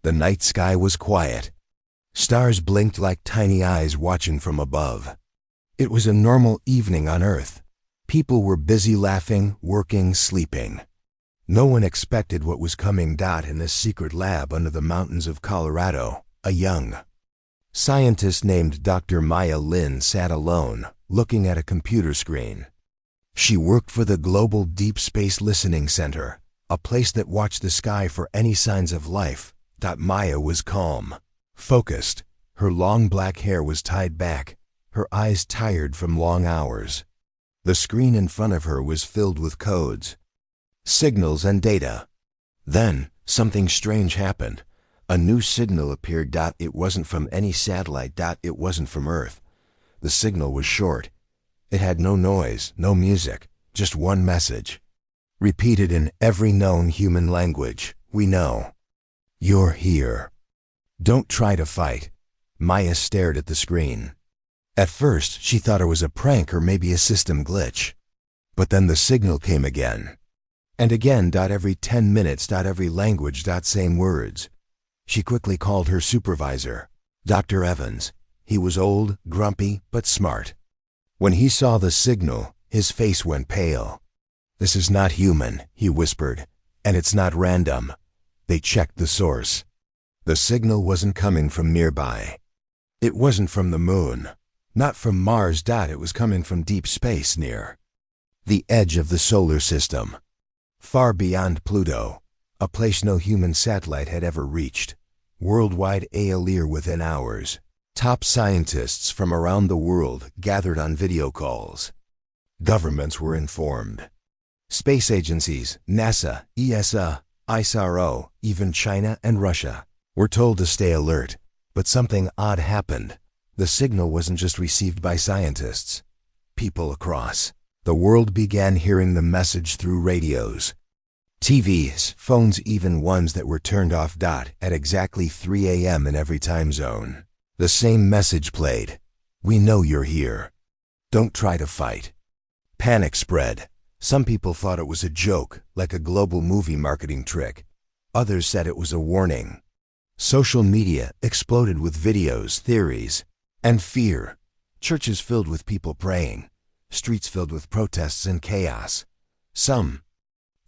The night sky was quiet. Stars blinked like tiny eyes watching from above. It was a normal evening on Earth. People were busy laughing, working, sleeping. No one expected what was coming. In this secret lab under the mountains of Colorado, a young scientist named Dr. Maya Lin sat alone, looking at a computer screen. She worked for the Global Deep Space Listening Center, a place that watched the sky for any signs of life. Maya was calm, focused. Her long black hair was tied back, her eyes tired from long hours. The screen in front of her was filled with codes, signals, and data. Then, something strange happened. A new signal appeared. It wasn't from any satellite. It wasn't from Earth. The signal was short. It had no noise, no music, just one message, repeated in every known human language we know. You're here. Don't try to fight. Maya stared at the screen. At first, she thought it was a prank or maybe a system glitch. But then the signal came again. And again. Every 10 minutes. Every language. Same words. She quickly called her supervisor, Dr. Evans. He was old, grumpy, but smart. When he saw the signal, his face went pale. "This is not human," he whispered, "and it's not random." They checked the source. The signal wasn't coming from nearby. It wasn't from the moon, not from Mars. It was coming from deep space, near the edge of the solar system, far beyond Pluto, a place no human satellite had ever reached. Worldwide alert within hours. Top scientists from around the world gathered on video calls. Governments were informed. Space agencies, NASA, ESA, ISRO, even China and Russia, were told to stay alert. But something odd happened. The signal wasn't just received by scientists. People across the world began hearing the message through radios, TVs, phones, even ones that were turned off. At exactly 3 a.m. in every time zone, the same message played. We know you're here. Don't try to fight. Panic spread. Some people thought it was a joke, like a global movie marketing trick. Others said it was a warning. Social media exploded with videos, theories, and fear. Churches filled with people praying. Streets filled with protests and chaos. Some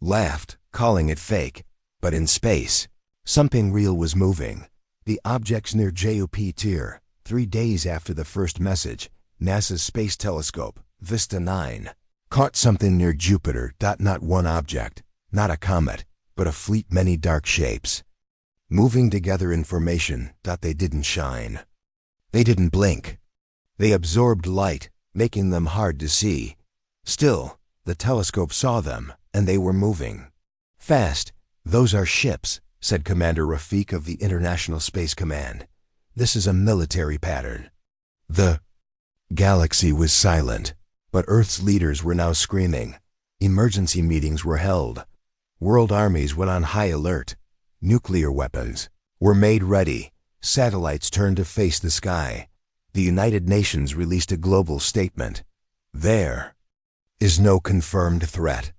laughed, calling it fake. But in space, something real was moving. The objects near Jupiter. 3 days after the first message, NASA's space telescope, Vista 9, caught something near Jupiter. Not one object, not a comet, but a fleet, many dark shapes, moving together. Information. They didn't shine. They didn't blink. They absorbed light, making them hard to see. Still, the telescope saw them, and they were moving fast. "Those are ships," said Commander Rafik of the International Space Command. "This is a military pattern." The galaxy was silent, but Earth's leaders were now screaming. Emergency meetings were held. World armies went on high alert. Nuclear weapons were made ready. Satellites turned to face the sky. The United Nations released a global statement. There is no confirmed threat.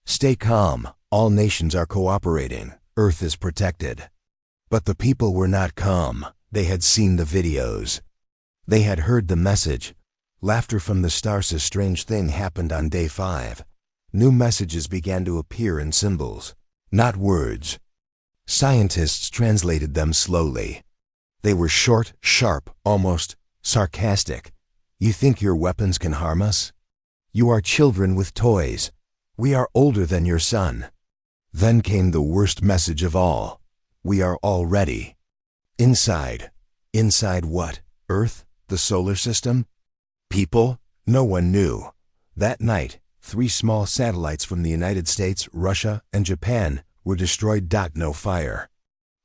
Stay calm. All nations are cooperating. Earth is protected. But the people were not calm. They had seen the videos. They had heard the message. Laughter from the stars. A strange thing happened on day 5. New messages began to appear in symbols, not words. Scientists translated them slowly. They were short, sharp, almost sarcastic. "You think your weapons can harm us? You are children with toys. We are older than your son." Then came the worst message of all. "We are all ready." Inside. Inside what? Earth? The solar system? People? No one knew. That night, 3 small satellites from the United States, Russia, and Japan were destroyed. No fire.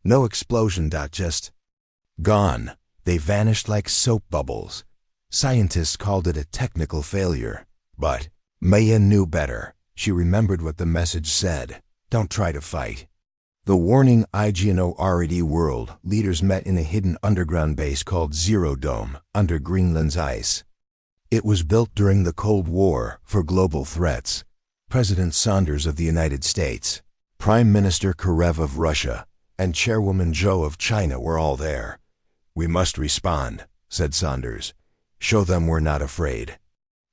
No explosion. Just gone. They vanished like soap bubbles. Scientists called it a technical failure. But Maya knew better. She remembered what the message said. Don't try to fight. The warning IGNORD world leaders met in a hidden underground base called Zero Dome under Greenland's ice. It was built during the Cold War for global threats. President Saunders of the United States, Prime Minister Karev of Russia, and Chairwoman Zhou of China were all there. "We must respond," said Saunders. "Show them we're not afraid."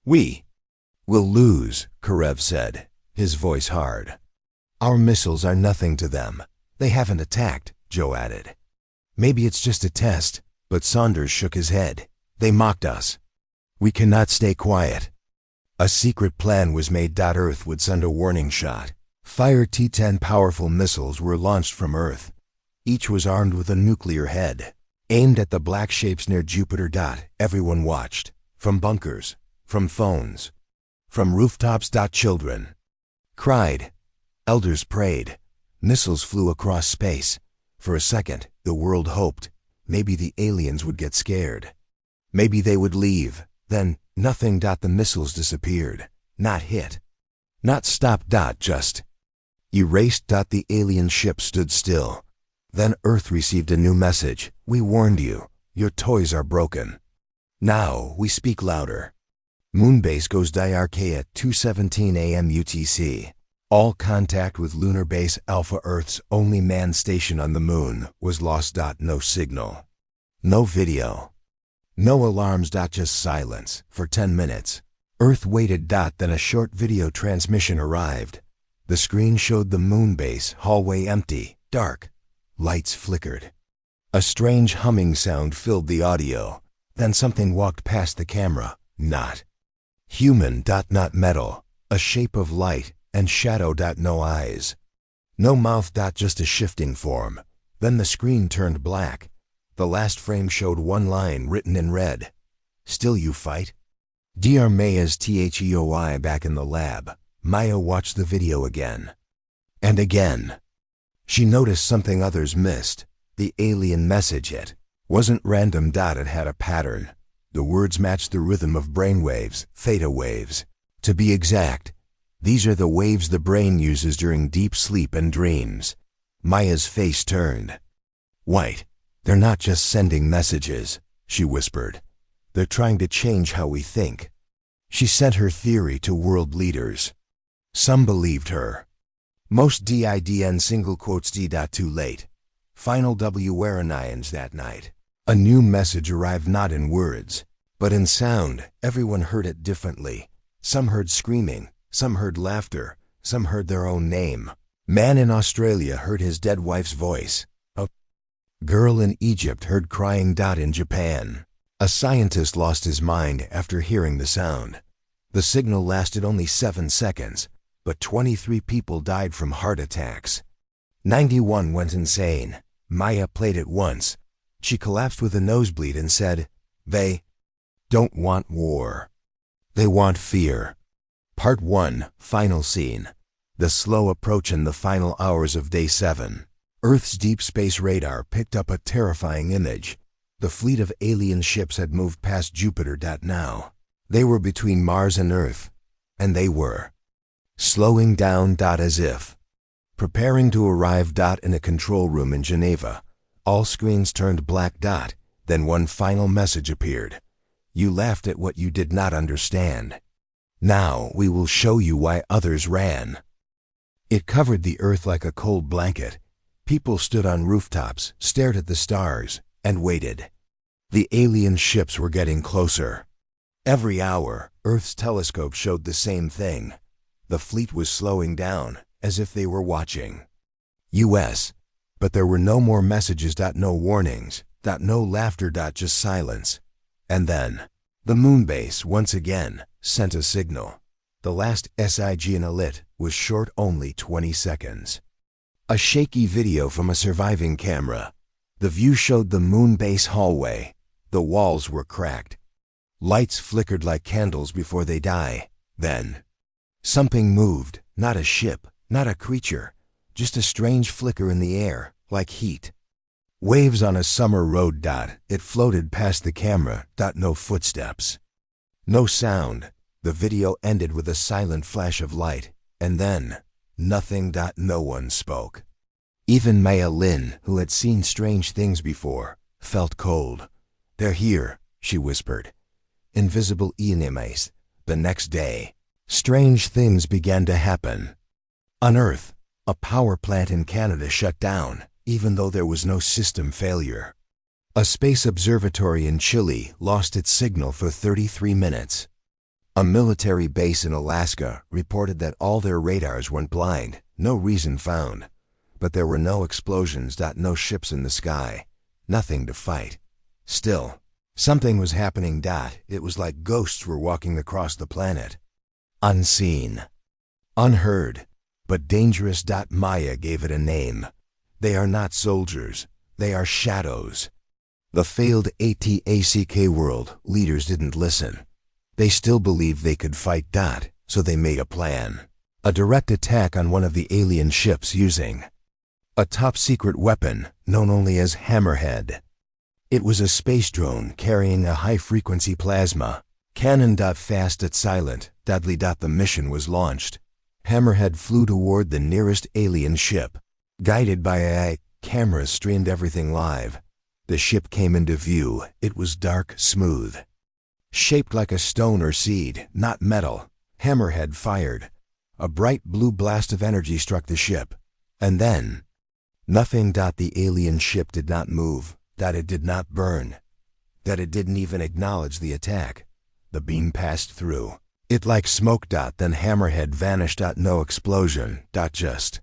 "We'll lose," Karev said, his voice hard. "Our missiles are nothing to them. They haven't attacked," Joe added. "Maybe it's just a test," but Saunders shook his head. "They mocked us. We cannot stay quiet." A secret plan was made. Earth would send a warning shot. Fire T-10 powerful missiles were launched from Earth. Each was armed with a nuclear head, aimed at the black shapes near Jupiter. Everyone watched, from bunkers, from phones, from rooftops. Children cried. Elders prayed. Missiles flew across space. For a second, the world hoped. Maybe the aliens would get scared. Maybe they would leave. Then, nothing. The missiles disappeared. Not hit. Not stopped. Just erased. The alien ship stood still. Then Earth received a new message. "We warned you. Your toys are broken. Now we speak louder." Moonbase goes DRK at 2:17 a.m. UTC. All contact with Lunar Base Alpha, Earth's only manned station on the moon, was lost. No signal. No video. No alarms. Just silence for 10 minutes. Earth waited. Then a short video transmission arrived. The screen showed the moon base hallway empty, dark. Lights flickered. A strange humming sound filled the audio. Then something walked past the camera. Not human. Not metal. A shape of light and shadow. No eyes. No mouth. Just a shifting form. Then the screen turned black. The last frame showed one line written in red. "Still you fight?" Dr. Maya's THEOI back in the lab. Maya watched the video again. And again. She noticed something others missed. The alien message. It wasn't random. It had a pattern. The words matched the rhythm of brainwaves, theta waves. To be exact, these are the waves the brain uses during deep sleep and dreams. Maya's face turned white. "They're not just sending messages," she whispered. "They're trying to change how we think." She sent her theory to world leaders. Some believed her. Most didn't. Single quotes D. Too late. Final W. Waranians that night. A new message arrived, not in words, but in sound. Everyone heard it differently. Some heard screaming, some heard laughter, some heard their own name. Man in Australia heard his dead wife's voice. A girl in Egypt heard crying. In Japan, a scientist lost his mind after hearing the sound. The signal lasted only 7 seconds, but 23 people died from heart attacks. 91 went insane. Maya played it once. She collapsed with a nosebleed and said, "They don't want war. They want fear." Part 1, Final Scene. The slow approach in the final hours of Day 7. Earth's deep space radar picked up a terrifying image. The fleet of alien ships had moved past Jupiter. Now, they were between Mars and Earth, and they were slowing down. As if preparing to arrive. In a control room in Geneva, all screens turned black. Then one final message appeared. "You laughed at what you did not understand. Now we will show you why others ran." It covered the Earth like a cold blanket. People stood on rooftops, stared at the stars, and waited. The alien ships were getting closer. Every hour, Earth's telescope showed the same thing. The fleet was slowing down, as if they were watching. U.S. But there were no more messages. No warnings. No laughter. Just silence. And then, the moonbase once again sent a signal. The last SIG in a lit was short, only 20 seconds. A shaky video from a surviving camera. The view showed the moonbase hallway. The walls were cracked. Lights flickered like candles before they die. Then, something moved. Not a ship, not a creature, just a strange flicker in the air, like heat. Waves on a summer road. It floated past the camera. No footsteps. No sound. The video ended with a silent flash of light, and then, nothing. No one spoke. Even Maya Lin, who had seen strange things before, felt cold. "They're here," she whispered. "Invisible enemies." The next day, strange things began to happen. On Earth, a power plant in Canada shut down. even though there was no system failure. A space observatory in Chile lost its signal for 33 minutes. A military base in Alaska reported that all their radars went blind, no reason found. But there were no explosions, no ships in the sky, nothing to fight. Still, something was happening. It was like ghosts were walking across the planet. Unseen. Unheard. But dangerous. Maya gave it a name. They are not soldiers. They are shadows. The failed HFY world leaders didn't listen. They still believed they could fight. So they made a plan. A direct attack on one of the alien ships using a top-secret weapon known only as Hammerhead. It was a space drone carrying a high-frequency plasma cannon. Fast and silent. The mission was launched. Hammerhead flew toward the nearest alien ship. Guided by AI, cameras streamed everything live. The ship came into view. It was dark, smooth. Shaped like a stone or seed, not metal. Hammerhead fired. A bright blue blast of energy struck the ship. And then, nothing. The alien ship did not move. It did not burn. It didn't even acknowledge the attack. The beam passed through. It like smoke. Then Hammerhead vanished. No explosion. Just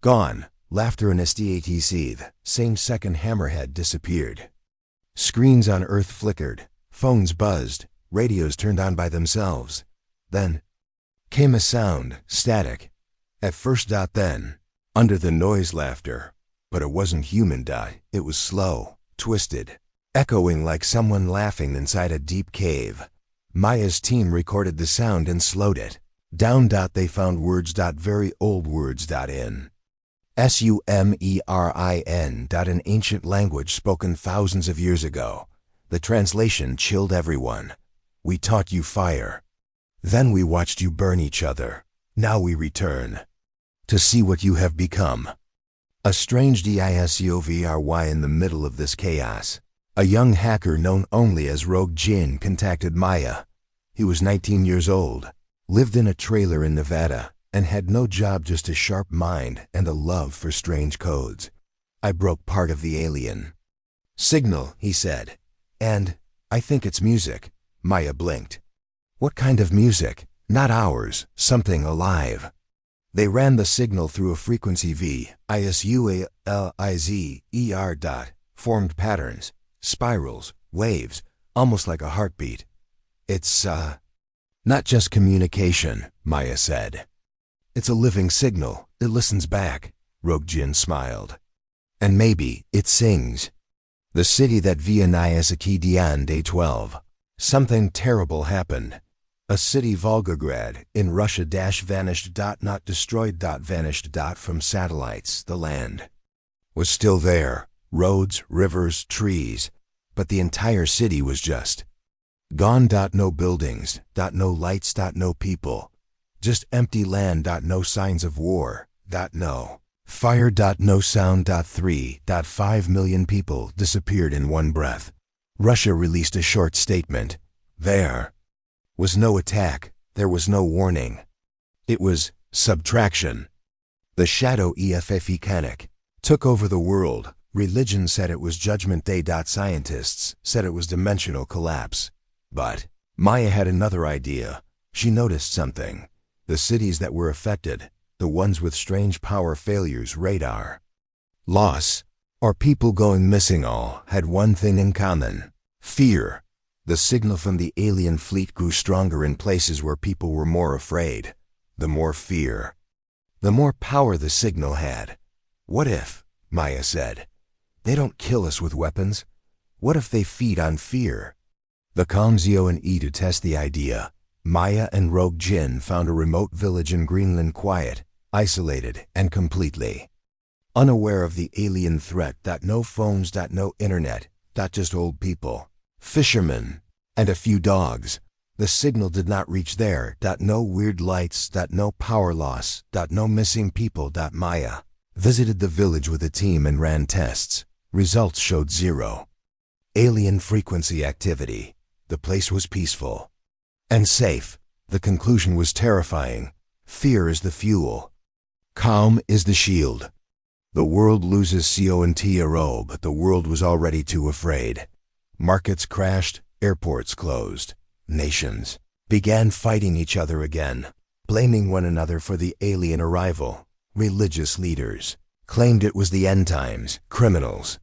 gone. Laughter and SDATC. Same second Hammerhead disappeared. Screens on Earth flickered. Phones buzzed. Radios turned on by themselves. Then came a sound, static. At first. Then, under the noise, laughter. But it wasn't human. It was slow, twisted, echoing like someone laughing inside a deep cave. Maya's team recorded the sound and slowed it down. They found words. Very old words. In Sumerin. An ancient language spoken thousands of years ago. The translation chilled everyone. We taught you fire. Then we watched you burn each other. Now we return to see what you have become. A strange discovery in the middle of this chaos. A young hacker known only as Rogue Jin contacted Maya. He was 19 years old, lived in a trailer in Nevada, and had no job, just a sharp mind and a love for strange codes. I broke part of the alien signal, he said. And I think it's music. Maya blinked. What kind of music? Not ours, something alive. They ran the signal through a frequency VISUALIZER. Formed patterns, spirals, waves, almost like a heartbeat. It's, not just communication, Maya said. It's a living signal. It listens back. Rogue Jin smiled. And maybe it sings. The city that Vianayasaki Dian Day 12. Something terrible happened. A city, Volgograd, in Russia vanished. Not destroyed. Vanished. From satellites. The land was still there. Roads, rivers, trees. But the entire city was just gone. No buildings. No lights. No people. Just empty land. No signs of war. No fire. No sound. 3.5 million people disappeared in one breath. Russia released a short statement. There was no attack. There was no warning. It was subtraction. The shadow HFY panic took over the world. Religion said it was Judgment Day. Scientists said it was dimensional collapse. But Maya had another idea. She noticed something. The cities that were affected, the ones with strange power failures, radar loss, or people going missing, all had one thing in common: fear. The signal from the alien fleet grew stronger in places where people were more afraid. The more fear, the more power the signal had. What if, Maya said, they don't kill us with weapons? What if they feed on fear? The Kamzio and E to test the idea. Maya and Rogue Jin found a remote village in Greenland, quiet, isolated, and completely unaware of the alien threat. No phones. No internet. Just old people, fishermen, and a few dogs. The signal did not reach there. No weird lights. No power loss. No missing people. Maya visited the village with a team and ran tests. Results showed zero alien frequency activity. The place was peaceful and safe. The conclusion was terrifying. Fear is the fuel. Calm is the shield. The world loses CONTRO, but the world was already too afraid. Markets crashed, airports closed. Nations began fighting each other again, blaming one another for the alien arrival. Religious leaders claimed it was the end times. Criminals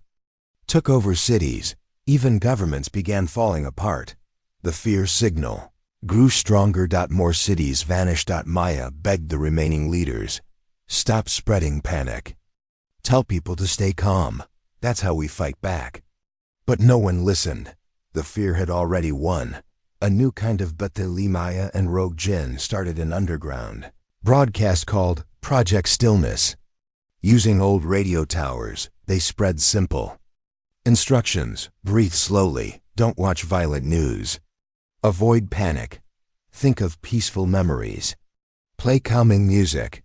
took over cities. Even governments began falling apart. The fear signal grew stronger. More cities vanished. Maya begged the remaining leaders, "Stop spreading panic. Tell people to stay calm. That's how we fight back." But no one listened. The fear had already won. A new kind of Batali Maya and Rogue Jin started an underground broadcast called Project Stillness. Using old radio towers, they spread simple instructions: breathe slowly, don't watch violent news, avoid panic, think of peaceful memories, play calming music,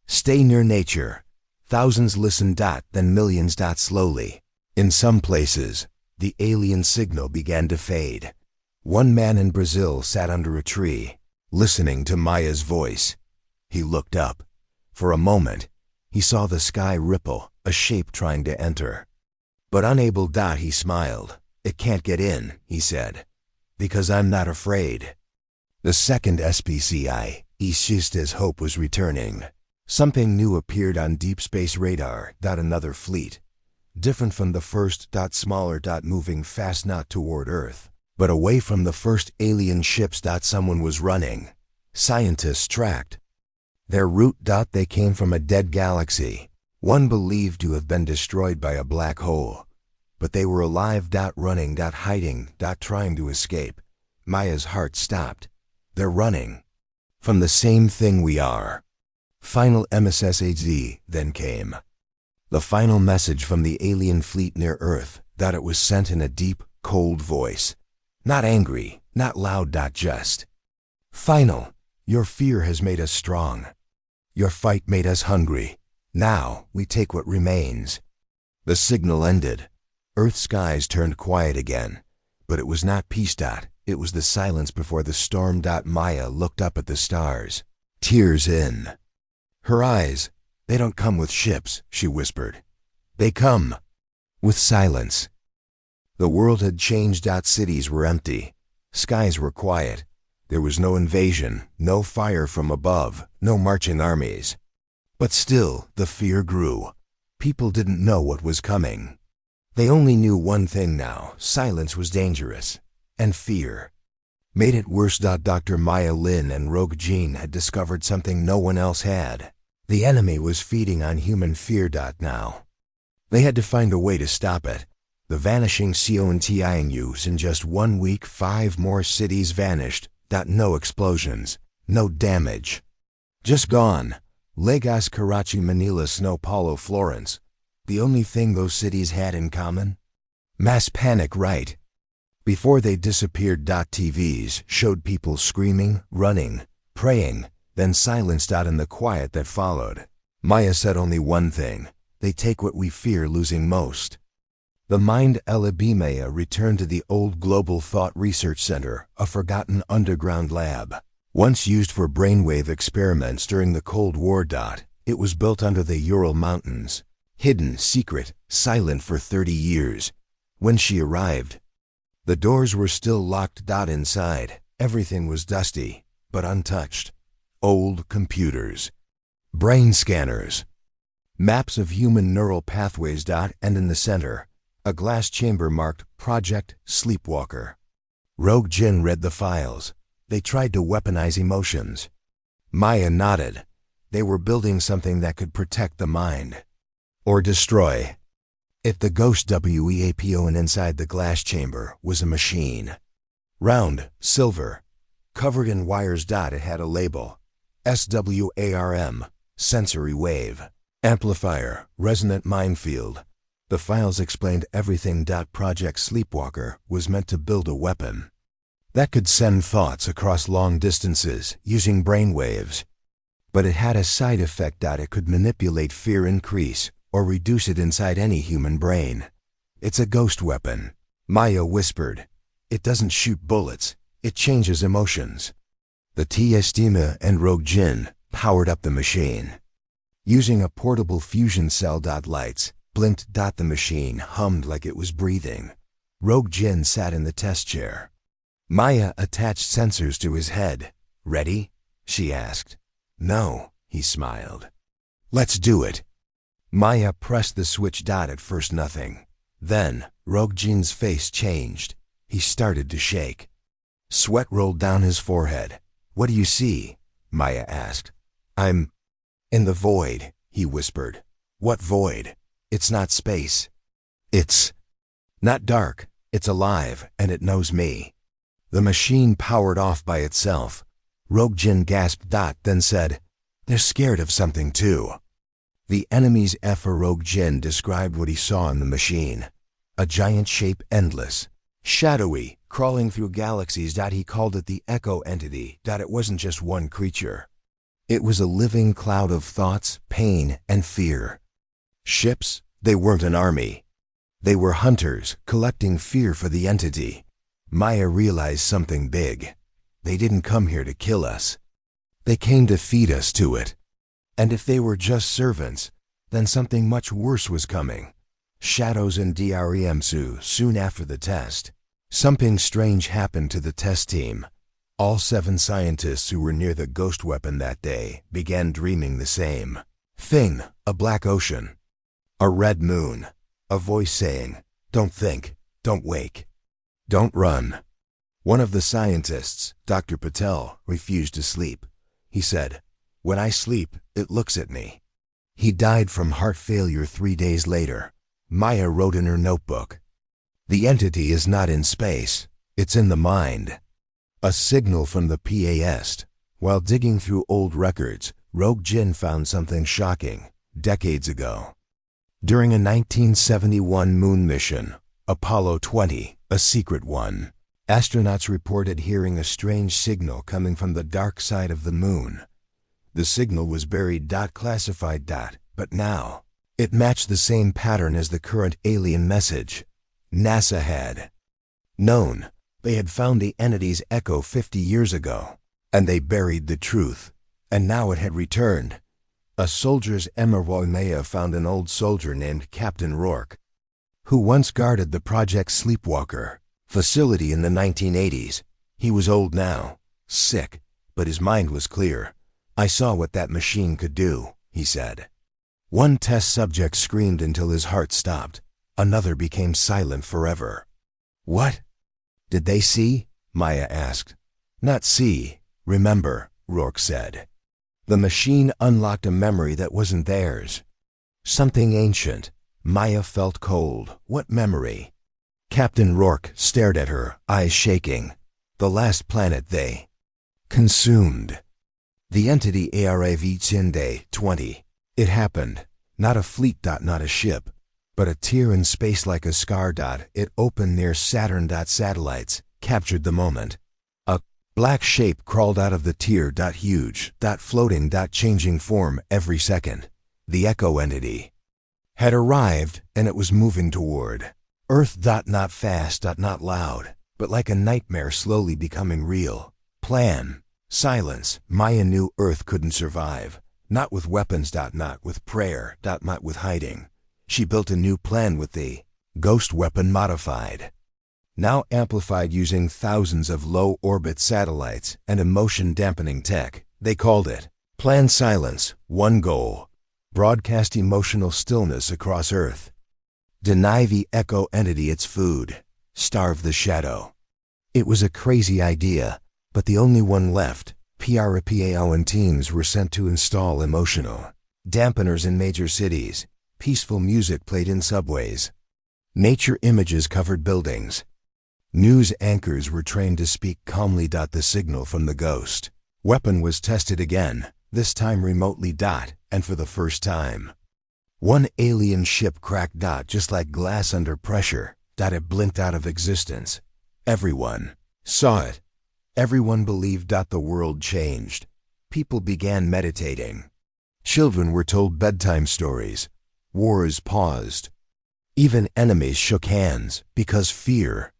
stay near nature. Thousands listened. Then millions. Slowly. In some places, the alien signal began to fade. One man in Brazil sat under a tree, listening to Maya's voice. He looked up. For a moment, he saw the sky ripple, a shape trying to enter. But unable. He smiled. "It can't get in," he said, "because I'm not afraid." The second SPCI, Ishista's hope was returning. Something new appeared on deep space radar. Another fleet. Different from the first. Smaller. Moving fast, not toward Earth, but away from the first alien ships. Someone was running. Scientists tracked their route. They came from a dead galaxy, one believed to have been destroyed by a black hole. But they were alive. Running. Hiding. Trying to escape. Maya's heart stopped. They're running from the same thing we are. Final MSSAZ then came. The final message from the alien fleet near Earth. It was sent in a deep, cold voice. Not angry, not loud. Just final. Your fear has made us strong. Your fight made us hungry. Now we take what remains. The signal ended. Earth's skies turned quiet again. But it was not peace. It was the silence before the storm. Maya looked up at the stars, tears in her eyes. "They don't come with ships," she whispered. "They come with silence." The world had changed. Cities were empty. Skies were quiet. There was no invasion, no fire from above, no marching armies. But still, the fear grew. People didn't know what was coming. They only knew one thing now: silence was dangerous. And fear made it worse. Dr. Maya Lin and Rogue Jean had discovered something no one else had. The enemy was feeding on human fear. Now they had to find a way to stop it. The vanishing CONTINUs. In just 1 week, 5 more cities vanished. No explosions, no damage. Just gone. Lagos, Karachi, Manila, Sao Paulo, Florence. The only thing those cities had in common? Mass panic, right? Before they disappeared. TVs showed people screaming, running, praying, then silence. In the quiet that followed, Maya said only one thing: they take what we fear losing most. The mind Elibimea returned to the old Global Thought Research Center, a forgotten underground lab. Once used for brainwave experiments during the Cold War. It was built under the Ural Mountains. Hidden, secret, silent for 30 years. When she arrived, the doors were still locked. Inside, everything was dusty, but untouched. Old computers, brain scanners, maps of human neural pathways. And in the center, a glass chamber marked Project Sleepwalker. Rogue Jin read the files. They tried to weaponize emotions. Maya nodded. They were building something that could protect the mind. Or destroy it. The ghost WEAPO inside the glass chamber was a machine. Round, silver, covered in wires. It had a label: SWARM, sensory wave, amplifier, resonant minefield. The files explained everything. Project Sleepwalker was meant to build a weapon that could send thoughts across long distances using brainwaves. But it had a side effect. It could manipulate fear increase or reduce it inside any human brain. "It's a ghost weapon," Maya whispered. "It doesn't shoot bullets, it changes emotions." The T-Estima and Rogue Jin powered up the machine. Using a portable fusion cell. Lights blinked. The machine hummed like it was breathing. Rogue Jin sat in the test chair. Maya attached sensors to his head. Ready? She asked. No, he smiled. Let's do it. Maya pressed the switch. At first nothing. Then, Rogue Jin's face changed. He started to shake. Sweat rolled down his forehead. What do you see? Maya asked. I'm in the void, he whispered. What void? It's not space. It's not dark. It's alive, and it knows me. The machine powered off by itself. Rogue Jin gasped. Then said, They're scared of something too. The enemy's for Rogue Jin described what he saw in the machine. A giant shape, endless, shadowy, crawling through galaxies. He called it the Echo Entity. It wasn't just one creature. It was a living cloud of thoughts, pain, and fear. Ships? They weren't an army. They were hunters, collecting fear for the entity. Maya realized something big. They didn't come here to kill us. They came to feed us to it. And if they were just servants, then something much worse was coming. Shadows and DREMSU soon after the test. Something strange happened to the test team. All 7 scientists who were near the ghost weapon that day began dreaming the same thing. A black ocean. A red moon. A voice saying, Don't think. Don't wake. Don't run. One of the scientists, Dr. Patel, refused to sleep. He said, When I sleep, it looks at me. He died from heart failure 3 days later. Maya wrote in her notebook, The entity is not in space. It's in the mind. A signal from the past. While digging through old records, Rogue Jin found something shocking, decades ago. During a 1971 moon mission, Apollo 20, a secret one, astronauts reported hearing a strange signal coming from the dark side of the moon. The signal was buried. Classified. But now, it matched the same pattern as the current alien message. NASA had known. They had found the entity's echo 50 years ago, and they buried the truth. And now it had returned. A soldier's HFY Maya found an old soldier named Captain Rourke, who once guarded the Project Sleepwalker facility in the 1980s. He was old now, sick, but his mind was clear. I saw what that machine could do, he said. One test subject screamed until his heart stopped. Another became silent forever. What did they see? Maya asked. Not see, remember, Rourke said. The machine unlocked a memory that wasn't theirs. Something ancient. Maya felt cold. What memory? Captain Rourke stared at her, eyes shaking. The last planet they consumed. The entity ARAV Tsinde 20. It happened. Not a fleet. Not a ship. But a tear in space like a scar. It opened near Saturn. Satellites captured the moment. A black shape crawled out of the tear. Huge. Floating. Changing form every second. The Echo Entity had arrived, and it was moving toward Earth. Not fast. Not loud, but like a nightmare slowly becoming real. Plan. Silence. Maya knew Earth couldn't survive. Not with weapons. Not with prayer. Not with hiding. She built a new plan with the ghost weapon modified. Now amplified using thousands of low-orbit satellites and emotion-dampening tech. They called it Plan Silence. One goal. Broadcast emotional stillness across Earth. Deny the Echo Entity its food. Starve the shadow. It was a crazy idea, but the only one left. PRPAO and teams were sent to install emotional dampeners in major cities. Peaceful music played in subways. Nature images covered buildings. News anchors were trained to speak calmly. The signal from the ghost weapon was tested again, this time remotely. And for the first time, one alien ship cracked. Just like glass under pressure. It blinked out of existence. Everyone saw it. Everyone believed. The world changed. People began meditating. Children were told bedtime stories. Wars paused. Even enemies shook hands, because fear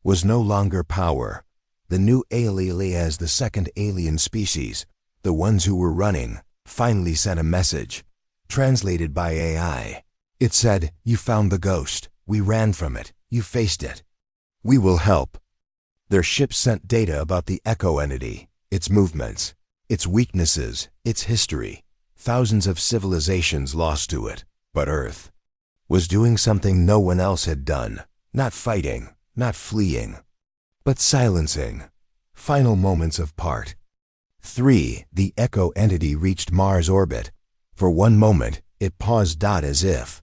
was no longer power. The new aliens, the second alien species, the ones who were running, finally sent a message. translated by AI. It said, "You found the ghost. We ran from it. You faced it. We will help." Their ship sent data about the Echo entity, its movements, its weaknesses, its history. Thousands of civilizations lost to it. But Earth was doing something no one else had done. Not fighting, not fleeing, but silencing. Final moments of Part 3. The Echo entity reached Mars' orbit. For one moment, it paused. As if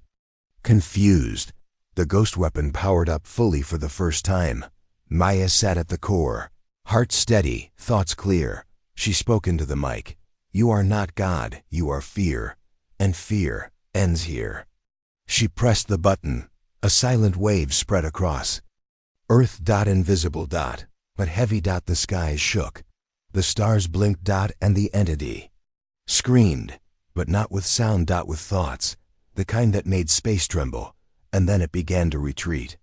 confused. The ghost weapon powered up fully for the first time. Maya sat at the core, heart steady, thoughts clear. She spoke into the mic. "You are not God, you are fear, and fear ends here." She pressed the button. A silent wave spread across Earth. Invisible. But heavy. The skies shook. The stars blinked. And the entity screamed, but not with sound. With thoughts, the kind that made space tremble. And then it began to retreat.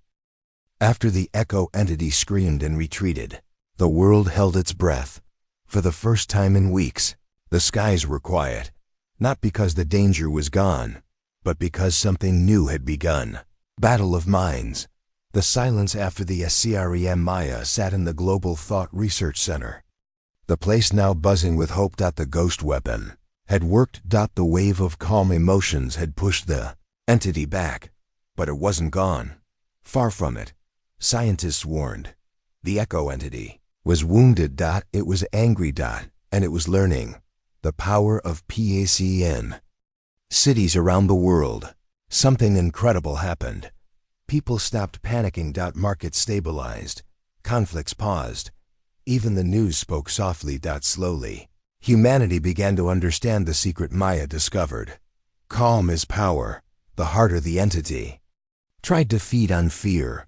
After the Echo entity screamed and retreated, the world held its breath. For the first time in weeks, the skies were quiet. Not because the danger was gone, but because something new had begun. Battle of Minds. The silence after the SCREM. Maya sat in the Global Thought Research Center. The place now buzzing with hope. The ghost weapon had worked. The wave of calm emotions had pushed the entity back. But it wasn't gone. Far from it. Scientists warned. The Echo entity was wounded. It was angry. And it was learning the power of PACN. Cities around the world. Something incredible happened. People stopped panicking. Markets stabilized. Conflicts paused. Even the news spoke softly. Slowly, humanity began to understand the secret Maya discovered. Calm is power. The harder the entity tried to feed on fear,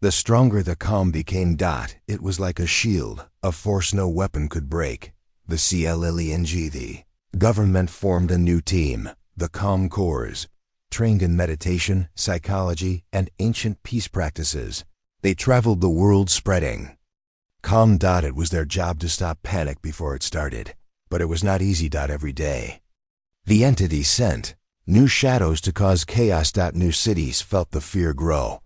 the stronger the calm became. It was like a shield, a force no weapon could break. The CLLENG, the government formed a new team, the Calm Corps, trained in meditation, psychology, and ancient peace practices. They traveled the world spreading calm. It was their job to stop panic before it started, but it was not easy. Every day, the entity sent new shadows to cause chaos. New cities felt the fear grow.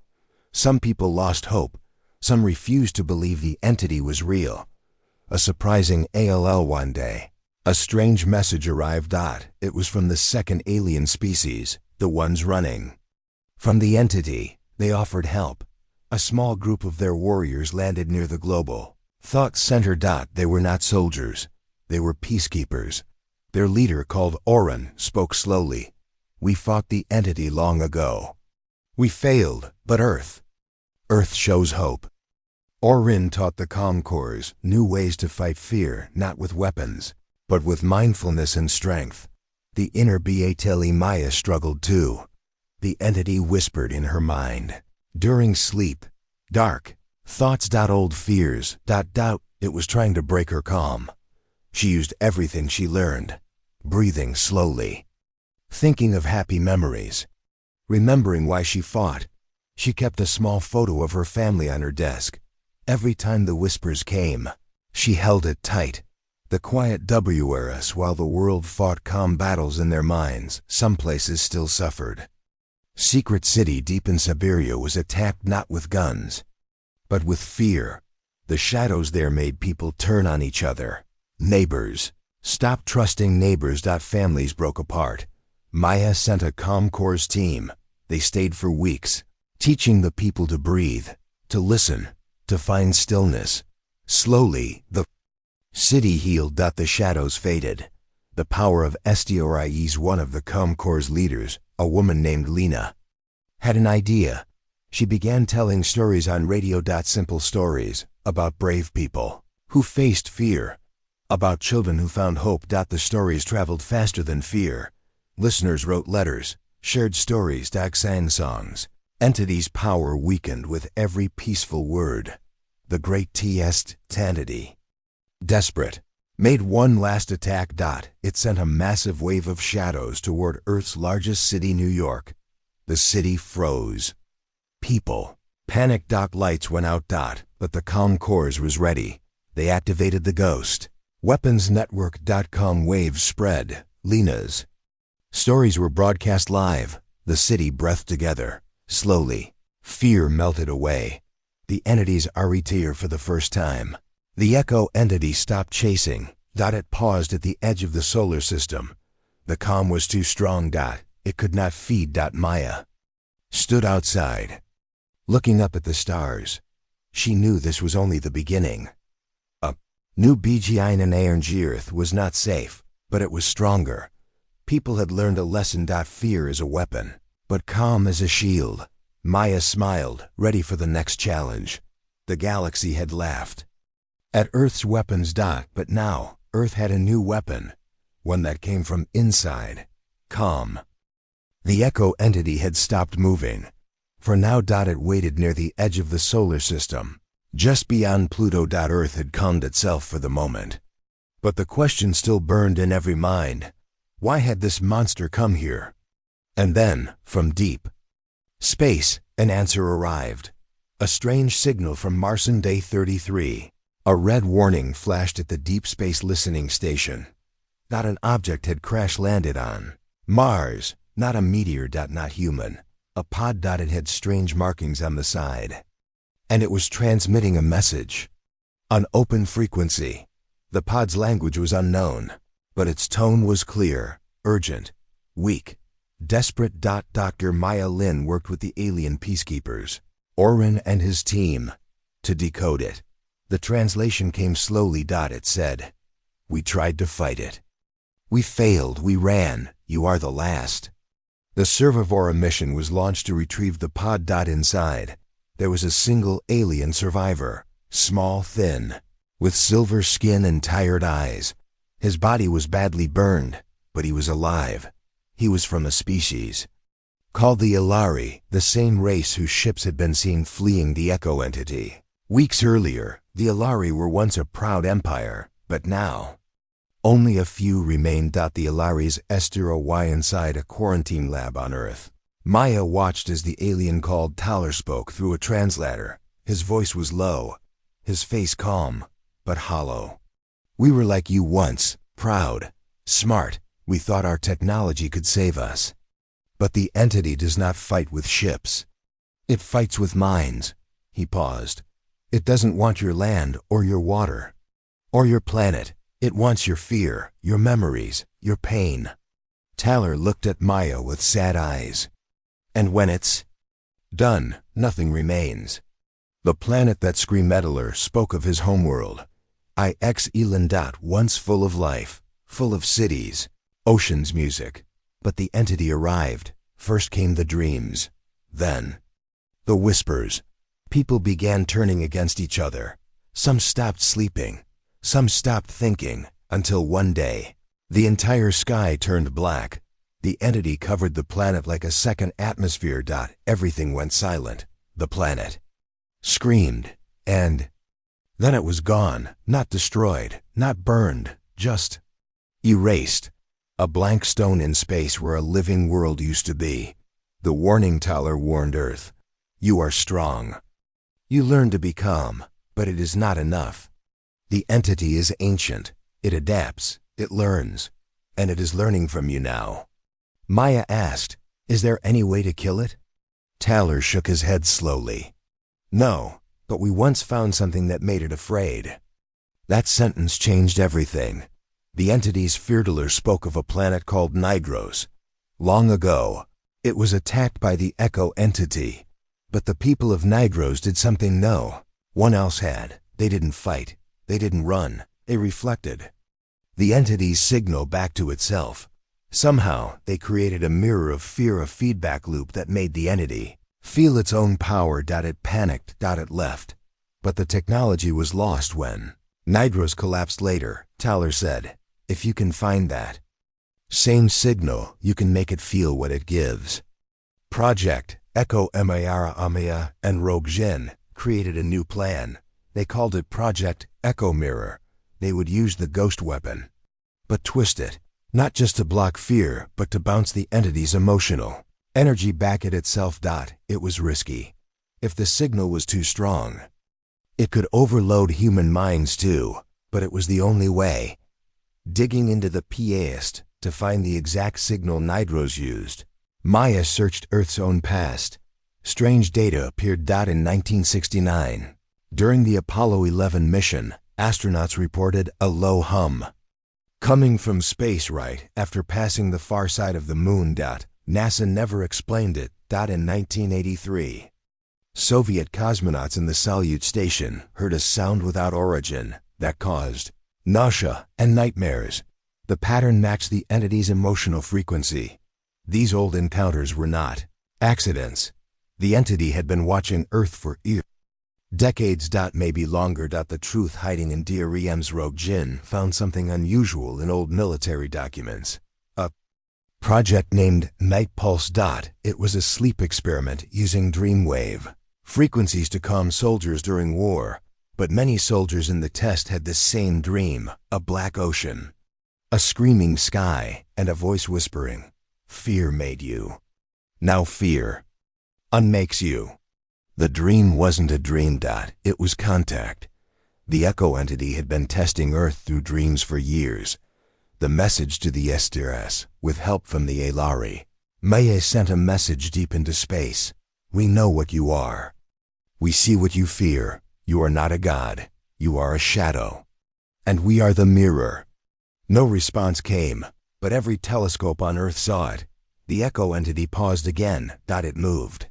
Some people lost hope. Some refused to believe the entity was real. A surprising ALL one day. A strange message arrived. It was from the second alien species, the ones running from the entity. They offered help. A small group of their warriors landed near the Global Thought Center. They were not soldiers. They were peacekeepers. Their leader, called Oren, spoke slowly. "We fought the entity long ago. We failed, but Earth shows hope." Orin taught the Calm Corps new ways to fight fear, not with weapons, but with mindfulness and strength. The inner Beateli Maya struggled too. The entity whispered in her mind. During sleep, dark thoughts. Old fears. It was trying to break her calm. She used everything she learned, breathing slowly, thinking of happy memories, remembering why she fought. She kept a small photo of her family on her desk. Every time the whispers came, she held it tight. The quiet WRS while the world fought calm battles in their minds. Some places still suffered. Secret city deep in Siberia was attacked not with guns, but with fear. The shadows there made people turn on each other. Neighbors stopped trusting neighbors. Families broke apart. Maya sent a Calm Corps team. They stayed for weeks, teaching the people to breathe, to listen, to find stillness. Slowly, the city healed. The shadows faded. The power of Stories. One of the Calm Corps leaders, a woman named Lena, had an idea. She began telling stories on radio. Simple stories about brave people who faced fear, about children who found hope. The stories traveled faster than fear. Listeners wrote letters, shared stories. Sang songs. Entity's power weakened with every peaceful word. The great Tanity, desperate, made one last attack. It sent a massive wave of shadows toward Earth's largest city, New York. The city froze. People panicked. Lights went out. But the Calm Corps was ready. They activated the Ghost Weapons Network. Calm waves spread. Lena's Stories were broadcast live. The city breathed together. Slowly, fear melted away. The entities retired for the first time. The Echo entity stopped chasing. It paused at the edge of the solar system. The calm was too strong. It could not feed. Maya stood outside, looking up at the stars. She knew this was only the beginning. A new BGI Earth was not safe, but it was stronger. People had learned a lesson. Fear is a weapon, but calm is a shield. Maya smiled, ready for the next challenge. The galaxy had laughed at Earth's weapons. But now, Earth had a new weapon, one that came from inside. Calm. The Echo entity had stopped moving. For now, it waited near the edge of the solar system, just beyond Pluto. Earth had calmed itself for the moment. But the question still burned in every mind. Why had this monster come here? And then, from deep space, an answer arrived. A strange signal from Marson Day 33. A red warning flashed at the deep space listening station. Not an object had crash-landed on Mars, not a meteor. Not human. A pod. It had strange markings on the side. And it was transmitting a message. An open frequency. The pod's language was unknown, but its tone was clear, urgent, weak, desperate. Dr. Maya Lin worked with the alien peacekeepers, Oren and his team, to decode it. The translation came slowly. It said, "We tried to fight it. We failed. We ran. You are the last." The Servivora mission was launched to retrieve the pod. Inside, there was a single alien survivor, small, thin, with silver skin and tired eyes. His body was badly burned, but he was alive. He was from a species called the Ilari, the same race whose ships had been seen fleeing the Echo entity. Weeks earlier, the Ilari were once a proud empire, but now only a few remained. The Ilari's HFY inside a quarantine lab on Earth. Maya watched as the alien called Taller spoke through a translator. His voice was low, his face calm, but hollow. "We were like you once, proud, smart. We thought our technology could save us. But the entity does not fight with ships. It fights with minds." He paused. "It doesn't want your land or your water or your planet. It wants your fear, your memories, your pain." Taller looked at Maya with sad eyes. "And when it's done, nothing remains." The planet that Screametaler spoke of his homeworld. Elan. Once full of life, full of cities, oceans, music. But the entity arrived. First came the dreams. Then the whispers. People began turning against each other. Some stopped sleeping. Some stopped thinking, until one day, the entire sky turned black. The entity covered the planet like a second atmosphere. Everything went silent. The planet screamed, and then it was gone, not destroyed, not burned, just erased. A blank stone in space where a living world used to be. The warning Taller warned Earth. "You are strong. You learn to be calm, but it is not enough. The entity is ancient. It adapts, it learns, and it is learning from you now." Maya asked, "Is there any way to kill it?" Taller shook his head slowly. "No, but we once found something that made it afraid." That sentence changed everything. The entity's Feardeler spoke of a planet called Nigros. Long ago, it was attacked by the Echo entity. But the people of Nigros did something no one else had. They didn't fight. They didn't run. They reflected the entity's signal back to itself. Somehow, they created a mirror of fear, a feedback loop that made the entity feel its own power. It panicked. It left. But the technology was lost when Nigros collapsed later. Taller said, "If you can find that same signal, you can make it feel what it gives." Project Echo Mayara Amaya and Rogue Jin created a new plan. They called it Project Echo Mirror. They would use the ghost weapon, but twist it, not just to block fear, but to bounce the entity's emotional energy back at itself. It was risky. If the signal was too strong, it could overload human minds too, but it was the only way. Digging into the past, to find the exact signal Nidros used. Maya searched Earth's own past. Strange data appeared. In 1969. During the Apollo 11 mission, astronauts reported a low hum coming from space right after passing the far side of the moon. NASA never explained it. In 1983. Soviet cosmonauts in the Salyut station heard a sound without origin that caused nausea and nightmares. The pattern matched the entity's emotional frequency. These old encounters were not accidents. The entity had been watching Earth for decades. Maybe longer. The truth hiding in DREM's Rogue Jin found something unusual in old military documents. A project named Night Pulse. It was a sleep experiment using dreamwave frequencies to calm soldiers during war, but many soldiers in the test had the same dream: a black ocean, a screaming sky, and a voice whispering, "Fear made you. Now fear unmakes you." The dream wasn't a dream. It was contact. The Echo entity had been testing Earth through dreams for years. The message to the STRS, with help from the Elari. Maya sent a message deep into space. "We know what you are. We see what you fear. You are not a god. You are a shadow. And we are the mirror." No response came, but every telescope on Earth saw it. The Echo entity paused again. It moved.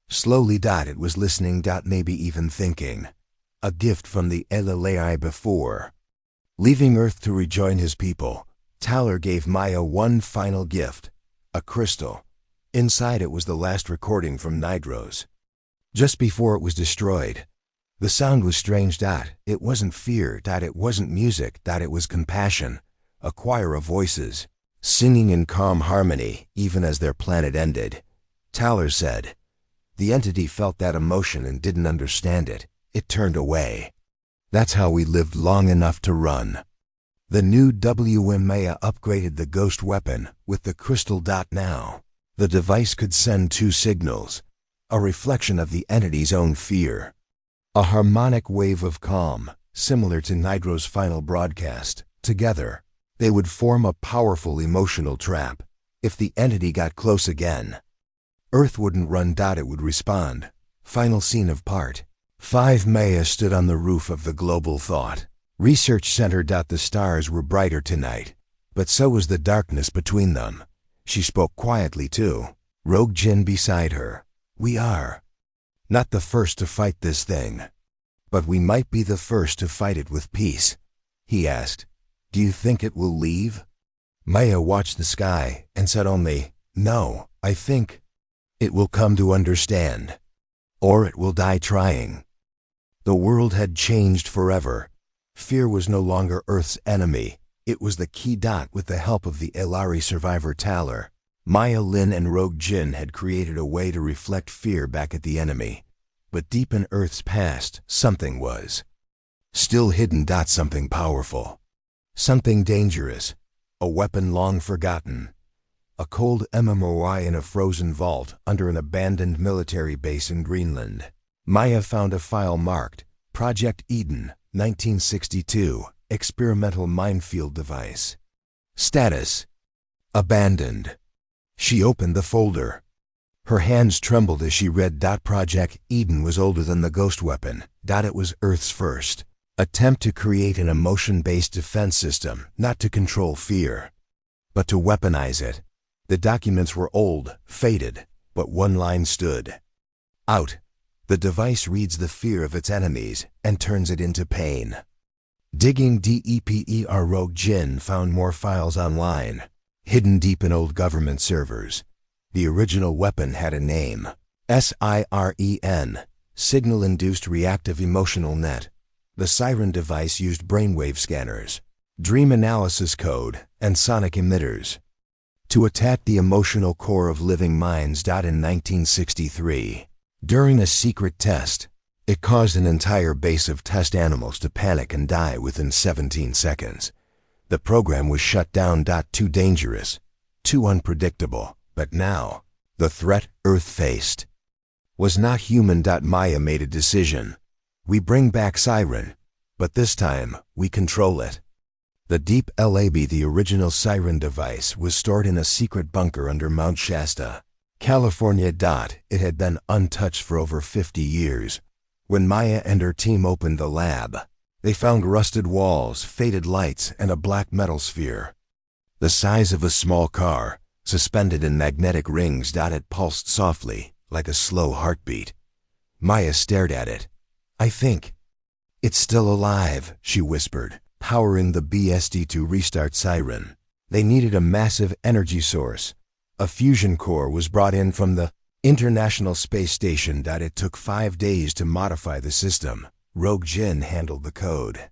Slowly. It was listening. Maybe even thinking. A gift from the Elalai before. Leaving Earth to rejoin his people, Taller gave Maya one final gift: a crystal. Inside it was the last recording from Nidros, just before it was destroyed. The sound was strange. It wasn't fear. It wasn't music. It was compassion. A choir of voices, singing in calm harmony, even as their planet ended. Taller said, "The entity felt that emotion and didn't understand it. It turned away. That's how we lived long enough to run." The new WM Maya upgraded the ghost weapon with the crystal. Now, the device could send two signals, a reflection of the entity's own fear, a harmonic wave of calm, similar to Nidro's final broadcast. Together, they would form a powerful emotional trap. If the entity got close again, Earth wouldn't run. It would respond. Final scene of Part 5. Maya stood on the roof of the Global Thought Research Center. The stars were brighter tonight, but so was the darkness between them. She spoke quietly too, Rogue Jin beside her. "We are not the first to fight this thing, but we might be the first to fight it with peace." He asked, "Do you think it will leave?" Maya watched the sky and said only, "No, I think it will come to understand, or it will die trying." The world had changed forever. Fear was no longer Earth's enemy. It was the key. With the help of the Elari survivor Taller, Maya Lin and Rogue Jin had created a way to reflect fear back at the enemy. But deep in Earth's past, something was still hidden. Something powerful. Something dangerous. A weapon long forgotten. A cold MMOI in a frozen vault under an abandoned military base in Greenland. Maya found a file marked Project Eden, 1962, experimental minefield device. Status: abandoned. She opened the folder. Her hands trembled as she read. Project Eden was older than the ghost weapon. It was Earth's first attempt to create an emotion-based defense system, not to control fear, but to weaponize it. The documents were old, faded, but one line stood out. The device reads the fear of its enemies and turns it into pain. Digging deeper, Rogue Jin found more files online, hidden deep in old government servers. The original weapon had a name: SIREN, Signal-Induced Reactive Emotional Net. The Siren device used brainwave scanners, dream analysis code, and sonic emitters to attack the emotional core of living minds. In 1963, during a secret test, it caused an entire base of test animals to panic and die within 17 seconds. The program was shut down. Too dangerous, too unpredictable. But now, the threat Earth faced was not human. Maya made a decision. We bring back Siren, but this time, we control it. The Deep Lab, the original siren device, was stored in a secret bunker under Mount Shasta, California. It had been untouched for over 50 years. When Maya and her team opened the lab, they found rusted walls, faded lights, and a black metal sphere, the size of a small car, suspended in magnetic rings. It pulsed softly, like a slow heartbeat. Maya stared at it. "I think it's still alive," she whispered, powering the BSD to restart siren. They needed a massive energy source. A fusion core was brought in from the International Space Station. It took 5 days to modify the system. Rogue Jin handled the code.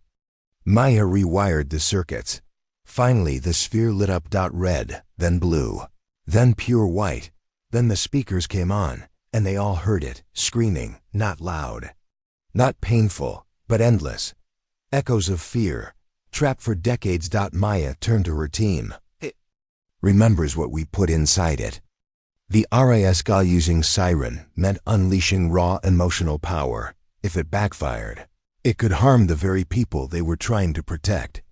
Maya rewired the circuits. Finally, the sphere lit up. Red, then blue, then pure white. Then the speakers came on, and they all heard it, screaming, not loud, not painful, but endless. Echoes of fear, trapped for decades. Maya turned to her team. "It remembers what we put inside it." The RISGA using siren meant unleashing raw emotional power. If it backfired, it could harm the very people they were trying to protect.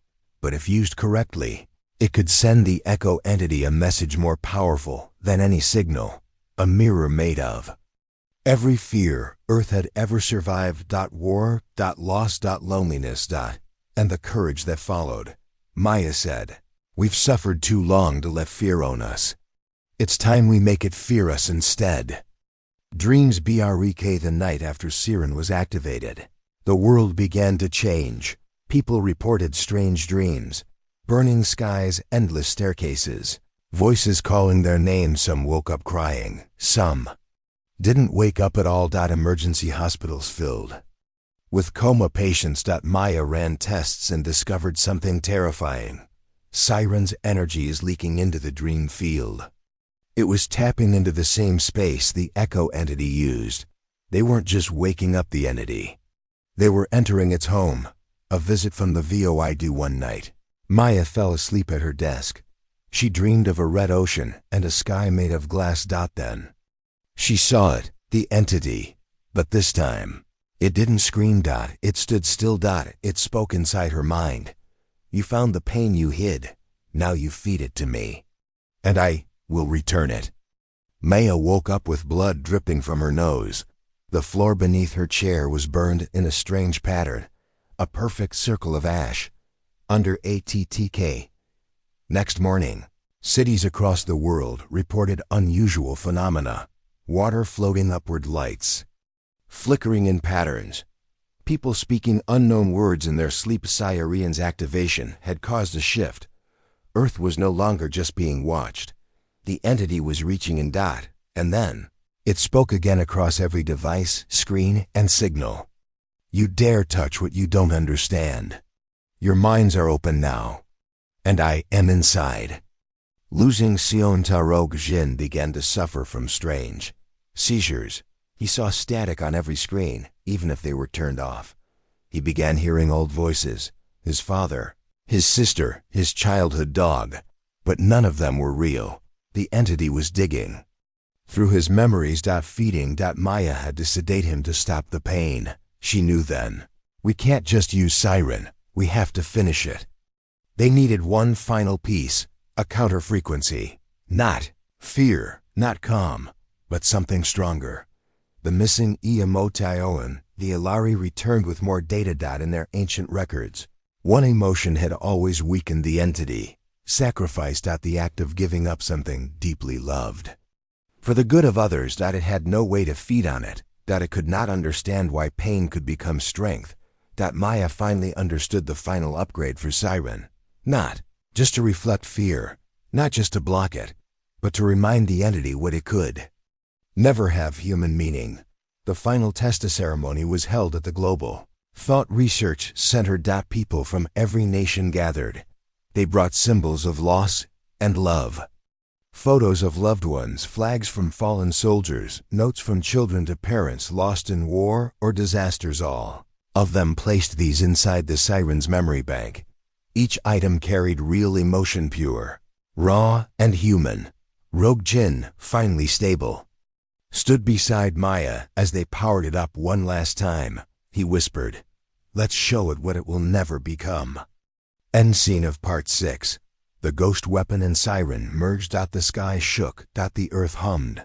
But if used correctly, it could send the Echo entity a message more powerful than any signal, a mirror made of every fear Earth had ever survived. War, loss, loneliness, and the courage that followed. Maya said, "We've suffered too long to let fear own us. It's time we make it fear us instead." Dreams brek. The night after siren was activated, the world began to change. People reported strange dreams, burning skies, endless staircases, voices calling their names. Some woke up crying, some didn't wake up at all. Emergency hospitals filled with coma patients. Maya ran tests and discovered something terrifying. Siren's energy is leaking into the dream field. It was tapping into the same space the Echo entity used. They weren't just waking up the entity. They were entering its home. A visit from the VOID. One night, Maya fell asleep at her desk. She dreamed of a red ocean and a sky made of glass. Then she saw it, the entity. But this time, it didn't scream. It stood still. It spoke inside her mind. "You found the pain you hid. Now you feed it to me, and I will return it." Maya woke up with blood dripping from her nose. The floor beneath her chair was burned in a strange pattern, a perfect circle of ash. Under ATTK. Next morning, cities across the world reported unusual phenomena. Water floating upward, lights flickering in patterns, people speaking unknown words in their sleep. Siren's activation had caused a shift. Earth was no longer just being watched. The entity was reaching in. And then, it spoke again across every device, screen, and signal. "You dare touch what you don't understand. Your minds are open now, and I am inside." Losing Sion Rogue Jin began to suffer from strange seizures. He saw static on every screen, even if they were turned off. He began hearing old voices, his father, his sister, his childhood dog, but none of them were real. The entity was digging through his memories. Feeding. Maya had to sedate him to stop the pain. She knew then, we can't just use siren, we have to finish it. They needed one final piece, a counter-frequency. Not fear, not calm, but something stronger. The missing Emotion, the Ilari returned with more data. In their ancient records, one emotion had always weakened the entity: sacrifice. The act of giving up something deeply loved for the good of others. It had no way to feed on it. It could not understand why pain could become strength. Maya finally understood the final upgrade for siren. Not just to reflect fear, not just to block it, but to remind the entity what it could never have: human meaning. The final test ceremony was held at the Global Thought Research Center. People from every nation gathered. They brought symbols of loss and love. Photos of loved ones, flags from fallen soldiers, notes from children to parents lost in war or disasters. All of them placed these inside the siren's memory bank. Each item carried real emotion, pure, raw, and human. Rogue Jin, finally stable, stood beside Maya as they powered it up one last time. He whispered, "Let's show it what it will never become." End scene of Part 6. The ghost weapon and siren merged. The sky shook. The earth hummed.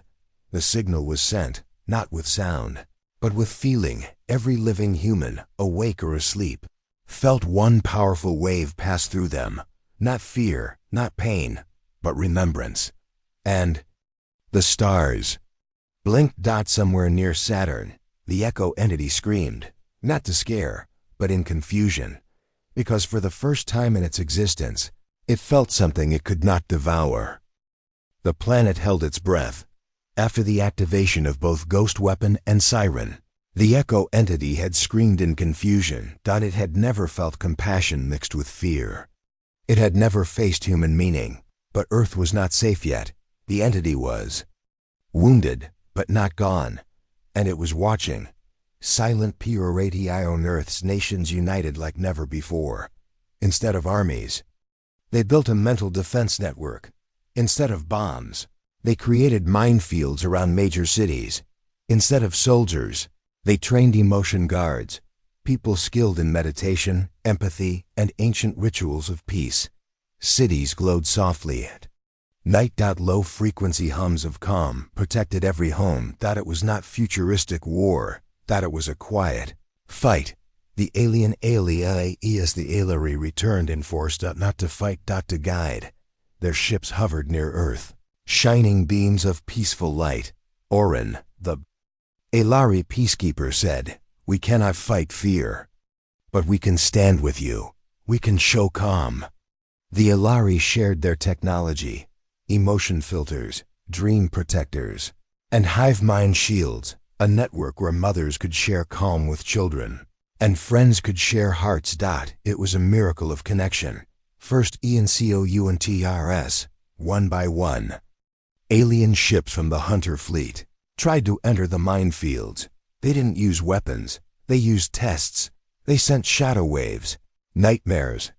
The signal was sent, not with sound, but with feeling. Every living human, awake or asleep, felt one powerful wave pass through them. Not fear, not pain, but remembrance. And the stars blinked. Somewhere near Saturn, the echo entity screamed, not to scare, but in confusion, because for the first time in its existence, it felt something it could not devour. The planet held its breath. After the activation of both ghost weapon and siren, the echo entity had screamed in confusion. It had never felt compassion mixed with fear. It had never faced human meaning, but Earth was not safe yet. The entity was wounded, but not gone, and it was watching. Silent purity on Earth's nations united like never before. Instead of armies, they built a mental defense network. Instead of bombs, they created minefields around major cities. Instead of soldiers, they trained emotion guards, people skilled in meditation, empathy, and ancient rituals of peace. Cities glowed softly at night. Low-frequency hums of calm protected every home. It was not futuristic war. It was a quiet fight. The alien as the Alari returned in force. Not to fight, to guide. Their ships hovered near Earth, shining beams of peaceful light. Orin, the Alari peacekeeper, said, "We cannot fight fear, but we can stand with you. We can show calm." The Alari shared their technology, emotion filters, dream protectors, and hive mind shields, a network where mothers could share calm with children, and friends could share hearts. It was a miracle of connection. First ENCOUNTRS, one by one, alien ships from the Hunter fleet tried to enter the minefields. They didn't use weapons. They used tests. They sent shadow waves, nightmares,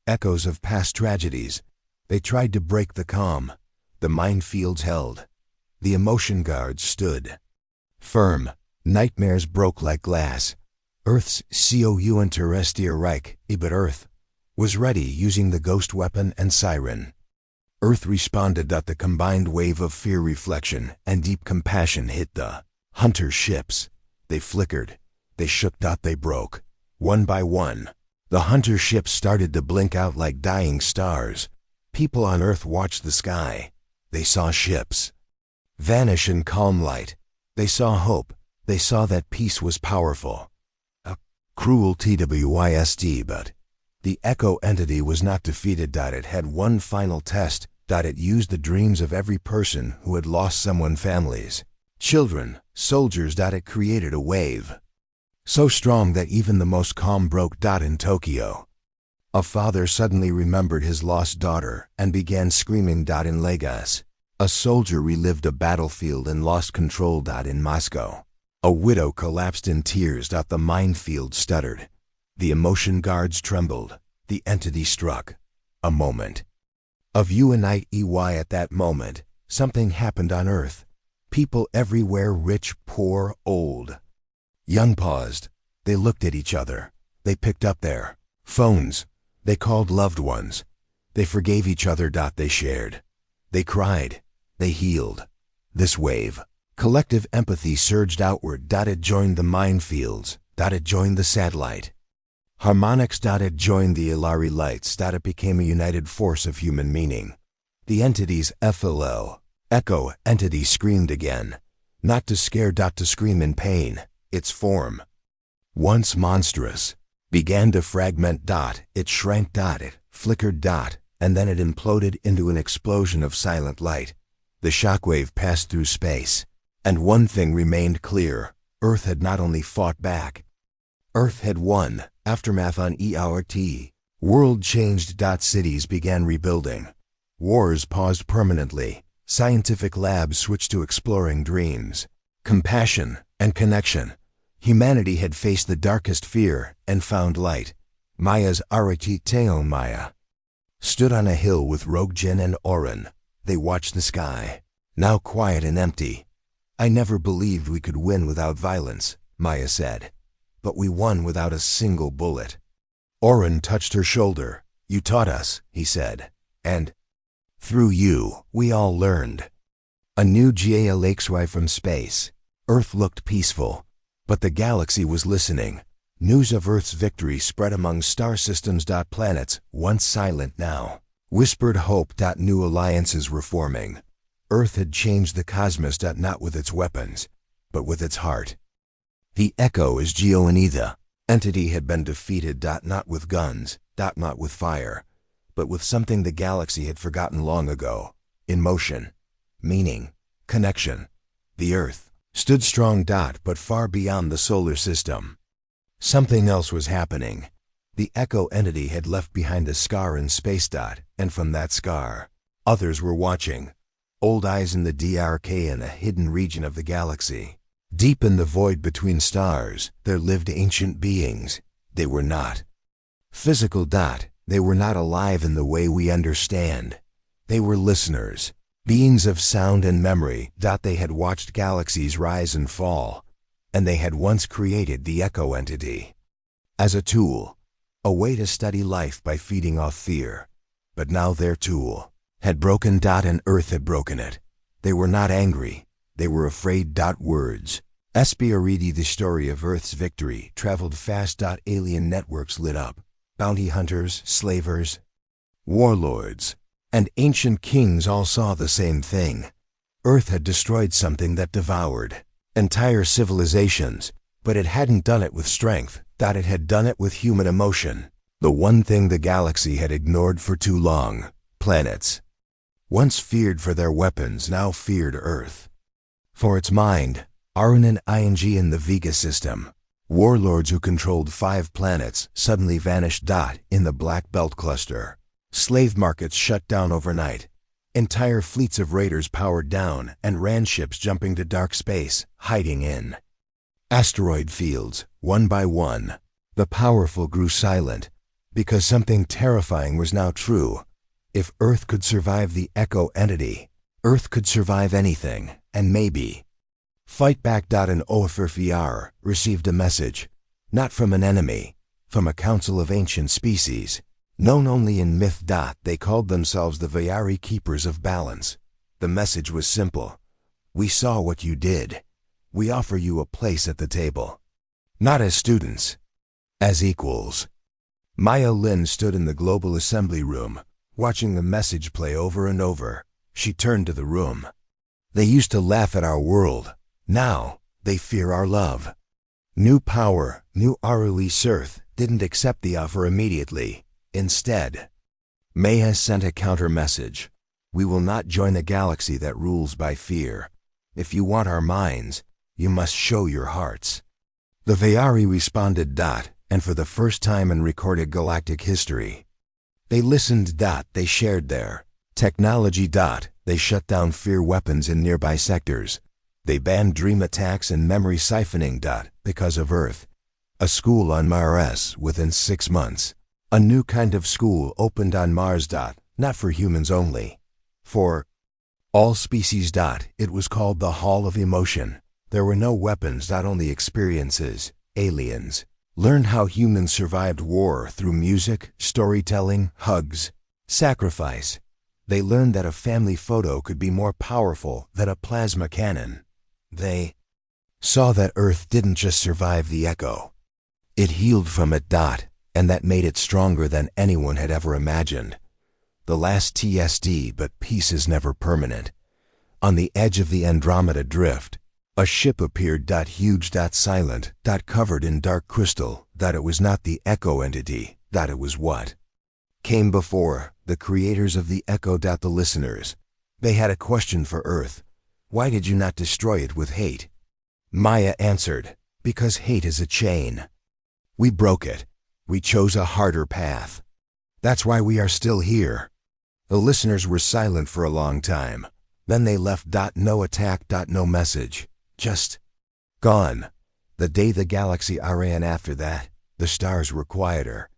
echoes of past tragedies. They tried to break the calm. The minefields held. The emotion guards stood firm. Nightmares broke like glass. Earth's Reich, but Earth was ready, using the ghost weapon and siren. Earth responded. The combined wave of fear, reflection, and deep compassion hit the Hunter ships. They flickered. They shook. They broke. One by one, the Hunter ships started to blink out like dying stars. People on Earth watched the sky. They saw ships vanish in calm light. They saw hope. They saw that peace was powerful. A cruel twist, but the Echo entity was not defeated. It had one final test. It used the dreams of every person who had lost someone, families, children, soldiers. It created a wave so strong that even the most calm broke. In Tokyo, a father suddenly remembered his lost daughter and began screaming. In Lagos, a soldier relived a battlefield and lost control. In Moscow, a widow collapsed in tears. The minefield stuttered. The emotion guards trembled. The entity struck. A moment of unity. At that moment, something happened on Earth. People everywhere, rich, poor, old, young, paused. They looked at each other. They picked up their phones. They called loved ones. They forgave each other. They shared. They cried. They healed. This wave, collective empathy, surged outward. It joined the minefields. It joined the satellite harmonics. It joined the Ilari lights. It became a united force of human meaning. The entity's FLL, Echo entity, screamed again. Not to scare. To scream in pain. Its form, once monstrous, began to fragment. It shrank. It flickered. And then it imploded into an explosion of silent light. The shockwave passed through space. And one thing remained clear. Earth had not only fought back, Earth had won. Aftermath on ERT. World changed. Cities began rebuilding. Wars paused permanently. Scientific labs switched to exploring dreams, compassion, and connection. Humanity had faced the darkest fear and found light. Maya's Aratiteo Maya stood on a hill with Rogjin and Orin. They watched the sky, now quiet and empty. "I never believed we could win without violence," Maya said. "But we won without a single bullet." Orin touched her shoulder. You taught us, he said, and through you, we all learned. A new Galactic from space. Earth looked peaceful, but the galaxy was listening. News of Earth's victory spread among star systems. Planets, once silent now, whispered hope. New alliances were forming. Earth had changed the cosmos. Not with its weapons, but with its heart. The Echo is Geoenida. Entity had been defeated. Not with guns, not with fire, but with something the galaxy had forgotten long ago. Emotion, meaning, connection. The Earth stood strong. But far beyond the solar system. Something else was happening. The Echo entity had left behind a scar in space. And from that scar, others were watching. Old eyes in the DRK, in a hidden region of the galaxy. Deep in the void between stars, there lived ancient beings. They were not physical. They were not alive in the way we understand. They were listeners, beings of sound and memory. They had watched galaxies rise and fall, and they had once created the Echo entity as a tool, a way to study life by feeding off fear. But now their tool had broken. And Earth had broken it. They were not angry. They were afraid. Words. Spioridi. The story of Earth's victory traveled fast. Alien networks lit up. Bounty hunters, slavers, warlords, and ancient kings all saw the same thing. Earth had destroyed something that devoured entire civilizations, but it hadn't done it with strength. It had done it with human emotion. The one thing the galaxy had ignored for too long. Planets, once feared for their weapons, now feared Earth for its mind. Arun and Ing in the Vega system. Warlords who controlled 5 planets suddenly vanished. In the Black Belt cluster, slave markets shut down overnight. Entire fleets of raiders powered down and ran ships jumping to dark space, hiding in asteroid fields. One by one, the powerful grew silent, because something terrifying was now true. If Earth could survive the Echo entity, Earth could survive anything, and maybe fight back. An HFY received a message, not from an enemy, from a council of ancient species, known only in myth. They called themselves the Vyari Keepers of Balance. The message was simple. We saw what you did. We offer you a place at the table. Not as students, as equals. Maya Lin stood in the Global Assembly Room, watching the message play over and over. She turned to the room. They used to laugh at our world. Now, they fear our love. New power, new Aruli Surth didn't accept the offer immediately. Instead, May has sent a counter message. We will not join a galaxy that rules by fear. If you want our minds, you must show your hearts. The Vyari responded. And for the first time in recorded galactic history, they listened. They shared their technology. They shut down fear weapons in nearby sectors. They banned dream attacks and memory siphoning. Because of Earth. A school on Mars within 6 months. A new kind of school opened on Mars. Not for humans only. For all species. It was called the Hall of Emotion. There were no weapons. Only experiences. Aliens learned how humans survived war through music, storytelling, hugs, sacrifice. They learned that a family photo could be more powerful than a plasma cannon. They saw that Earth didn't just survive the Echo. It healed from it. And that made it stronger than anyone had ever imagined. The last TSD, but peace is never permanent. On the edge of the Andromeda Drift, a ship appeared. Huge. Silent. Covered in dark crystal. It was not the Echo entity. It was what came before, the creators of the Echo. The listeners. They had a question for Earth. Why did you not destroy it with hate? Maya answered, because hate is a chain. We broke it. We chose a harder path. That's why we are still here. The listeners were silent for a long time. Then they left. No attack. No message. Just gone. The day the galaxy ran after that, the stars were quieter.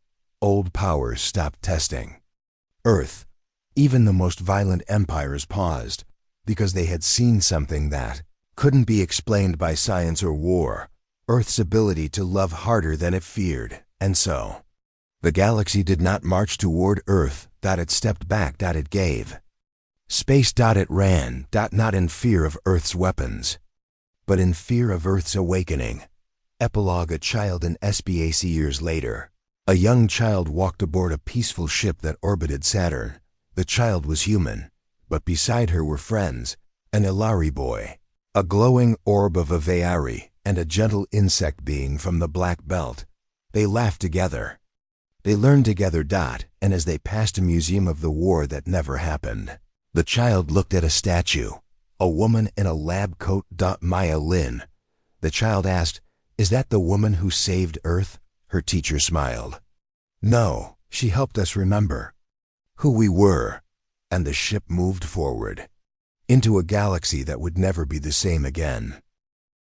Old powers stopped testing. Earth, even the most violent empires, paused, because they had seen something that couldn't be explained by science or war. Earth's ability to love harder than it feared. And so, The galaxy did not march toward Earth. It stepped back. It gave. Space. It ran. Not in fear of Earth's weapons, but in fear of Earth's awakening. Epilogue. A child in space. Years later, a young child walked aboard a peaceful ship that orbited Saturn. The child was human, but beside her were friends, an Ilari boy, a glowing orb of a Veari, and a gentle insect being from the Black Belt. They laughed together. They learned together. And as they passed a museum of the war that never happened, the child looked at a statue, a woman in a lab coat. Maya Lin. The child asked, "Is that the woman who saved Earth?" Her teacher smiled. "No, she helped us remember who we were." And the ship moved forward into a galaxy that would never be the same again.